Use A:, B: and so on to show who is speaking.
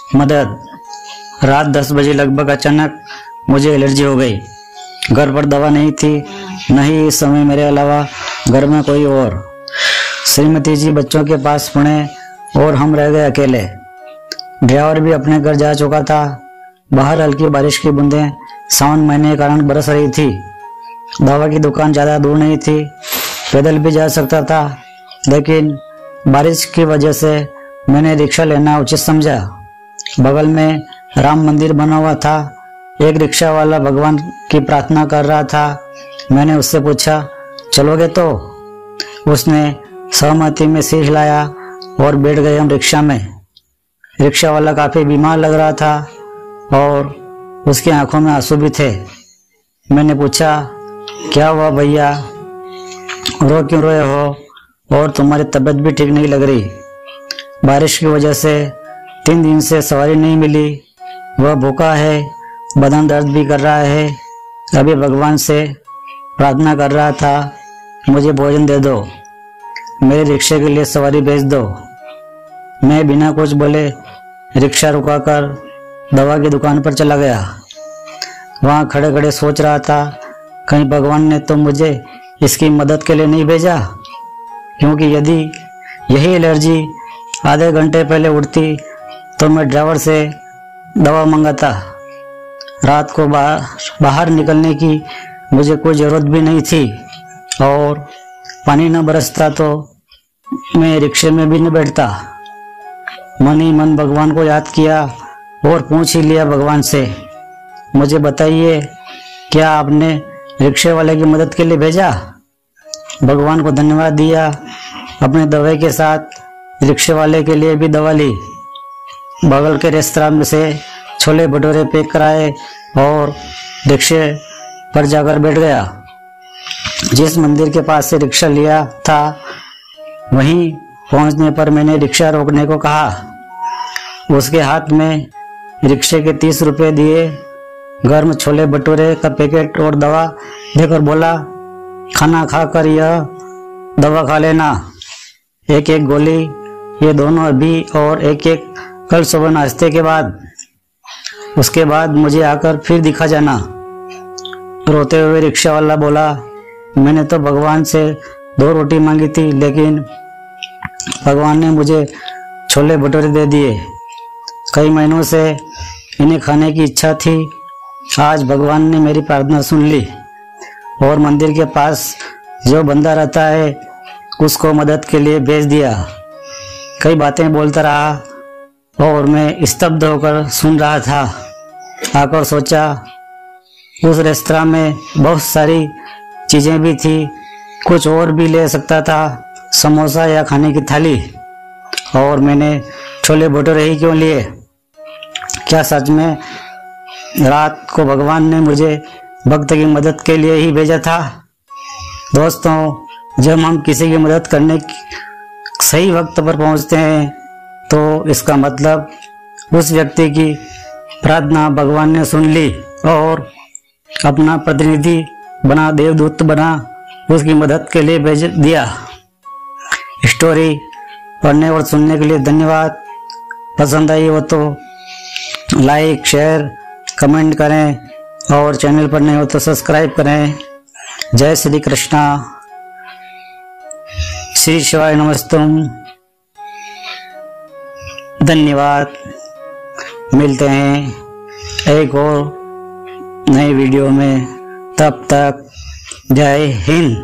A: मदद। रात 10 बजे लगभग अचानक मुझे एलर्जी हो गई। घर पर दवा नहीं थी, नहीं इस समय मेरे अलावा घर में कोई और। श्रीमती जी बच्चों के पास पड़े और हम रह गए अकेले। ड्राइवर भी अपने घर जा चुका था। बाहर हल्की बारिश की बूंदें सावन महीने के कारण बरस रही थी। दवा की दुकान ज्यादा दूर नहीं थी, पैदल भी जा सकता था, लेकिन बारिश की वजह से मैंने रिक्शा लेना उचित समझा। बगल में राम मंदिर बना हुआ था। एक रिक्शा वाला भगवान की प्रार्थना कर रहा था। मैंने उससे पूछा, चलोगे तो? उसने सहमति में सिर हिलाया और बैठ गए हम रिक्शा में। रिक्शा वाला काफी बीमार लग रहा था और उसकी आंखों में आंसू भी थे। मैंने पूछा, क्या हुआ भैया, रो क्यों रहे हो और तुम्हारी तबीयत भी ठीक नहीं लग रही? बारिश की वजह से 3 दिन से सवारी नहीं मिली, वह भूखा है, बदन दर्द भी कर रहा है। अभी भगवान से प्रार्थना कर रहा था, मुझे भोजन दे दो, मेरे रिक्शे के लिए सवारी भेज दो। मैं बिना कुछ बोले रिक्शा रुकाकर दवा की दुकान पर चला गया। वहां खड़े खड़े सोच रहा था, कहीं भगवान ने तो मुझे इसकी मदद के लिए नहीं भेजा, क्योंकि यदि यही एलर्जी आधे घंटे पहले उठती तो मैं ड्राइवर से दवा मंगाता। रात को बाहर निकलने की मुझे कोई जरूरत भी नहीं थी और पानी न बरसता तो मैं रिक्शे में भी न बैठता। मन ही मन भगवान को याद किया और पूछ ही लिया भगवान से, मुझे बताइए, क्या आपने रिक्शे वाले की मदद के लिए भेजा? भगवान को धन्यवाद दिया। अपने दवाई के साथ रिक्शे वाले के लिए भी दवा ली। बगल के रेस्तरां में से छोले भटूरे पैक कराए और रिक्शे पर जाकर बैठ गया। जिस मंदिर के पास से रिक्शा लिया था वहीं पहुंचने पर मैंने रिक्शा रोकने को कहा। उसके हाथ में रिक्शे के 30 रुपए दिए, गर्म छोले भटूरे का पैकेट और दवा देकर बोला, खाना खाकर यह दवा खा लेना, एक एक गोली, ये दोनों अभी और एक एक कल सुबह नाश्ते के बाद। उसके बाद मुझे आकर फिर दिखा जाना। रोते हुए रिक्शा वाला बोला, मैंने तो भगवान से 2 रोटी मांगी थी, लेकिन भगवान ने मुझे छोले भटूरे दे दिए। कई महीनों से इन्हें खाने की इच्छा थी। आज भगवान ने मेरी प्रार्थना सुन ली और मंदिर के पास जो बंदा रहता है उसको मदद के लिए भेज दिया। कई बातें बोलता रहा और मैं स्तब्ध होकर सुन रहा था। आकर सोचा, उस रेस्तरां में बहुत सारी चीजें भी थी, कुछ और भी ले सकता था, समोसा या खाने की थाली, और मैंने छोले भटूरे ही क्यों लिए? क्या सच में रात को भगवान ने मुझे भक्त की मदद के लिए ही भेजा था? दोस्तों, जब हम किसी की मदद करने सही वक्त पर पहुंचते हैं तो इसका मतलब उस व्यक्ति की प्रार्थना भगवान ने सुन ली और अपना प्रतिनिधि बना, देवदूत बना, उसकी मदद के लिए भेज दिया। स्टोरी पढ़ने और सुनने के लिए धन्यवाद। पसंद आई हो तो लाइक, शेयर, कमेंट करें और चैनल पर नए हो तो सब्सक्राइब करें। जय श्री कृष्णा, श्री शिवाय नमस्तुम। धन्यवाद। मिलते हैं एक और नए वीडियो में, तब तक जय हिंद।